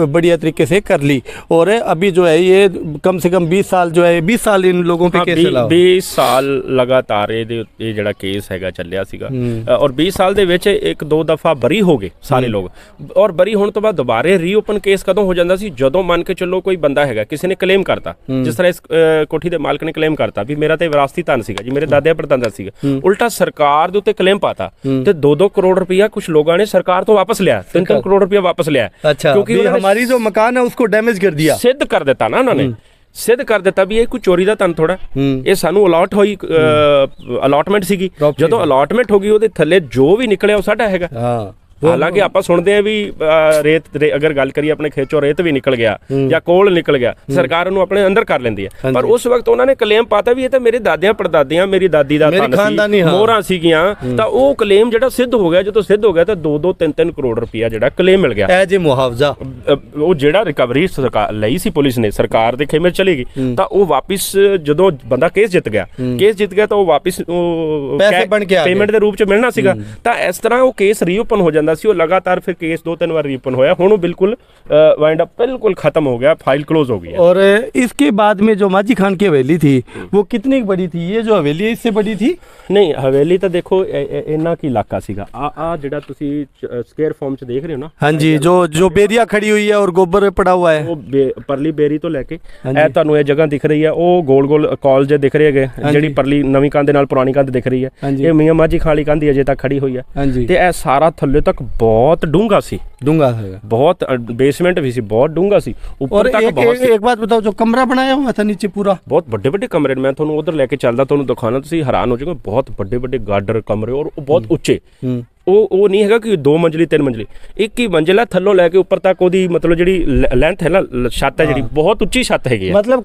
बढ़िया तरीके से कर ली। और अभी जो है ये कम से कम 20 साल जो है 20 साल इन लोगों पे केस चला, 20 ਸਾਲ ਲਗਾਤਾਰ ਇਹ ਜਿਹੜਾ ਕੇਸ ਹੈਗਾ ਚੱਲਿਆ ਸੀਗਾ। ਔਰ 20 ਸਾਲ ਦੇ ਵਿੱਚ ਇੱਕ ਦੋ ਦਫਾ ਬਰੀ ਹੋ ਗਏ ਸਾਰੇ ਲੋਕ, ਔਰ ਬਰੀ ਹੋਣ ਤੋਂ ਬਾਅਦ ਦੁਬਾਰੇ ਰੀਓਪਨ ਕੇਸ ਕਦੋਂ ਹੋ ਜਾਂਦਾ ਸੀ, ਜਦੋਂ ਮੰਨ ਕੇ ਚੱਲੋ ਕੋਈ ਬੰਦਾ ਹੈਗਾ ਕਿਸੇ ਨੇ ਕਲੇਮ ਕਰਤਾ, ਜਿਸ ਤਰ੍ਹਾਂ ਇਸ ਕੋਠੀ ਦੇ ਮਾਲਕ ਨੇ ਕਲੇਮ ਕਰਤਾ ਵੀ ਮੇਰਾ ਤੇ ਵਿਰਾਸਤੀ ਧਨ ਸੀਗਾ ਜੀ, ਮੇਰੇ ਦਾਦੇ ਪੜਦਾਦਾ ਸੀਗਾ, ਉਲਟਾ ਸਰਕਾਰ ਦੇ ਉੱਤੇ ਕਲੇਮ ਪਾਤਾ ਤੇ 2-2 ਕਰੋੜ ਰੁਪਇਆ ਕੁਝ ਲੋਕਾਂ ਨੇ ਸਰਕਾਰ ਤੋਂ ਵਾਪਸ ਲਿਆ, 3-3 ਕਰੋੜ ਰੁਪਇਆ ਵਾਪਸ ਲਿਆ। अच्छा, क्योंकि हमारी जो मकान है उसको डैमेज कर दिया, सिद्ध कर देता ना उन्होंने, सिद्ध कर ਦਿੱਤਾ ਵੀ ਇਹ ਕੋਈ ਚੋਰੀ ਦਾ ਧਨ ਥੋੜਾ, ਇਹ ਸਾਨੂੰ ਅਲਾਟ ਹੋਈ ਅਲਾਟਮੈਂਟ ਸੀਗੀ, ਜਦੋਂ ਅਲਾਟਮੈਂਟ ਹੋ ਗਈ ਉਹਦੇ ਥੱਲੇ ਜੋ ਵੀ ਨਿਕਲਿਆ ਉਹ ਸਾਡਾ ਹੈਗਾ। ਹਾਲਾਂਕਿ ਆਪਾਂ ਸੁਣਦੇ ਆ ਵੀ ਰੇਤ ਅਗਰ ਗੱਲ ਕਰੀਏ ਆਪਣੇ ਖੇਚੋਂ ਰੇਤ ਵੀ ਨਿਕਲ ਗਿਆ ਜਾਂ ਕੋਲ ਨਿਕਲ ਗਿਆ, ਸਰਕਾਰ ਨੂੰ ਆਪਣੇ ਅੰਦਰ ਕਰ ਲੈਂਦੀ ਹੈ। ਪਰ ਉਸ ਵਕਤ ਉਹਨਾਂ ਨੇ ਕਲੇਮ ਪਾਤਾ ਵੀ ਇਹ ਤਾਂ ਮੇਰੇ ਦਾਦਿਆਂ ਪੜਦਾਦਿਆਂ ਮੇਰੀ ਦਾਦੀ ਦਾ ਧਨ ਸੀ, ਮੋਹਰਾਂ ਸੀਗੀਆਂ, ਤਾਂ ਉਹ ਕਲੇਮ ਜਿਹੜਾ ਸਿੱਧ ਹੋ ਗਿਆ, ਜਦੋਂ ਸਿੱਧ ਹੋ ਗਿਆ ਤਾਂ 2-2 3-3 ਕਰੋੜ ਰੁਪਇਆ ਜਿਹੜਾ ਕਲੇਮ ਮਿਲ ਗਿਆ ਐਜ ਮੁਆਵਜ਼ਾ। ਉਹ ਜਿਹੜਾ ਰਿਕਵਰੀ ਲਈ ਸੀ ਪੁਲਿਸ ਨੇ ਸਰਕਾਰ ਦੇ ਖੇਮੇ ਚਲੀ ਗਈ, ਤਾਂ ਉਹ ਵਾਪਿਸ ਜਦੋਂ ਬੰਦਾ ਕੇਸ ਜਿੱਤ ਗਿਆ ਤਾਂ ਉਹ ਵਾਪਿਸ ਪੈਸੇ ਬਣ ਕੇ ਪੇਮੈਂਟ ਦੇ ਰੂਪ ਚ ਮਿਲਣਾ ਸੀਗਾ। ਤਾਂ ਇਸ ਤਰ੍ਹਾਂ ਉਹ ਕੇਸ ਰੀਓਪਨ ਹੋ ਜਾਂਦਾ ਸੀ। ਉਹ ਲਗਾਤਾਰ ਫਿਰ ਕੇਸ 2-3 बार रीओपन होया, ਹੁਣ ਉਹ ਬਿਲकुल वाइंड अप बिल्कुल खत्म हो गया, फाइल क्लोज हो गई है। और इसके बाद में जो माझी खान की हवेली थी वो कितनी बड़ी थी? ये जो हवेली है इससे बड़ी थी? नहीं, हवेली तो देखो इन्ना की इलाका सीगा। आ जेड़ा तुसी स्क्वायर फॉर्म च देख रहे हो ना, हाँ जी, जो बेरिया खड़ी हुई है और गोबर पड़ा हुआ है, वो परली बेरी तो लेके ए ਤੁਹਾਨੂੰ ਇਹ ਜਗ੍ਹਾ ਦਿਖ ਰਹੀ ਹੈ, ਉਹ ਗੋਲ ਗੋਲ ਕਾਲਜ ਦਿਖ ਰਹੇ ਹੈਗੇ, ਜਿਹੜੀ ਪਰਲੀ ਨਵੀਂ ਕੰਧ ਨਾਲ ਪੁਰਾਣੀ ਕੰਧ ਦਿਖ ਰਹੀ ਹੈ, ਇਹ ਮੀਆਂ ਮਾਝੀ ਖਾਲੀ ਕੰਧ ਅਜੇ ਤੱਕ ਖੜੀ ਹੋਈ ਹੈ। ਤੇ ਇਹ ਸਾਰਾ ਥੱਲੇ ਤੱਕ ਬਹੁਤ ਡੂੰਘਾ ਸੀ, डूंगा है, बहुत बेसमेंट भी सी, बहुत डूंगा सी, ऊपर तक बहुत। एक बात बताओ, जो कमरा बनाया हुआ था नीचे पूरा, बहुत बड़े बड़े कमरे, मैं थोनू उधर लेके चलदा, थोनू दिखाना, तुसी हैरान हो जाओगे, बहुत बड़े बड़े गार्डर कमरे और बहुत उच्चे। ਉਹ ਨਹੀਂ ਹੈਗਾ ਕਿ 2 ਮੰਜ਼ਲੀ 3 ਮੰਜ਼ਲੀ, ਇੱਕ ਹੀ ਮੰਜ਼ਿਲ ਹੈ, ਥੱਲੋਂ ਲੈ ਕੇ ਉੱਪਰ ਤੱਕ ਉਹਦੀ ਮਤਲਬ ਜਿਹੜੀ ਲੈਂਥ ਹੈ ਨਾ, ਛੱਤ ਹੈ ਜਿਹੜੀ ਬਹੁਤ ਉੱਚੀ ਛੱਤ ਹੈਗੀ है। मतलब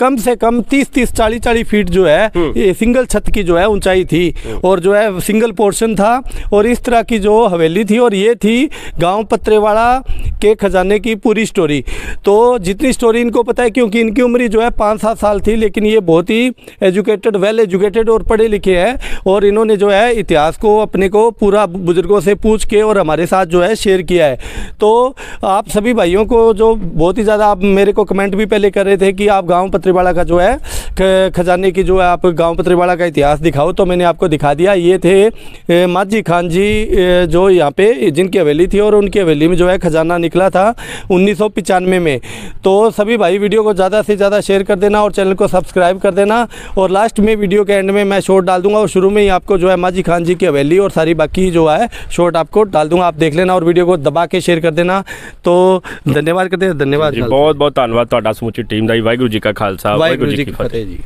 कम से कम 30-30 40-40 फीट जो है ये सिंगल छत की जो है ऊंचाई थी, और जो है सिंगल पोर्शन था, और इस तरह की जो हवेली थी। और ये थी गांव पत्रेवाड़ा के खजाने की पूरी स्टोरी। तो जितनी स्टोरी इनको पता है, क्योंकि इनकी उम्र जो है 5-7 साल थी, लेकिन ये बहुत ही एजुकेटेड, वेल एजुकेटेड और पढ़े लिखे हैं, और इन्होंने जो है इतिहास को अपने को पूरा बुजुर्गों से पूछ के और हमारे साथ जो है शेयर किया है। तो आप सभी भाइयों को जो बहुत ही ज़्यादा, आप मेरे को कमेंट भी पहले कर रहे थे कि आप गांव पत्रेवाड़ा का जो है खजाने की जो है आप गांव पत्रेवाड़ा का इतिहास दिखाओ, तो मैंने आपको दिखा दिया। ये थे माझी खान जी जो यहाँ पे जिनकी हवेली थी, और उनकी हवेली में जो है खजाना निकला था 1995 में। तो सभी भाई वीडियो को ज़्यादा से ज़्यादा शेयर कर देना और चैनल को सब्सक्राइब कर देना। और लास्ट में वीडियो के एंड में मैं शॉर्ट डाल दूंगा, और शुरू में ही आपको जो है माझी खान जी की हवेली और सारी बाकी जो है शॉर्ट आपको डाल दूंगा, आप देख लेना और वीडियो को दबा के शेयर कर देना। तो धन्यवाद करते हैं, धन्यवाद जी, बहुत बहुत धन्यवाद ਤੁਹਾਡਾ ਸਮੁੱਚੀ ਟੀਮ ਦਾ। ਵਾਹਿਗੁਰੂ ਜੀ ਕਾ ਖਾਲਸਾ, वाहिगुरू जी की फतेह जी।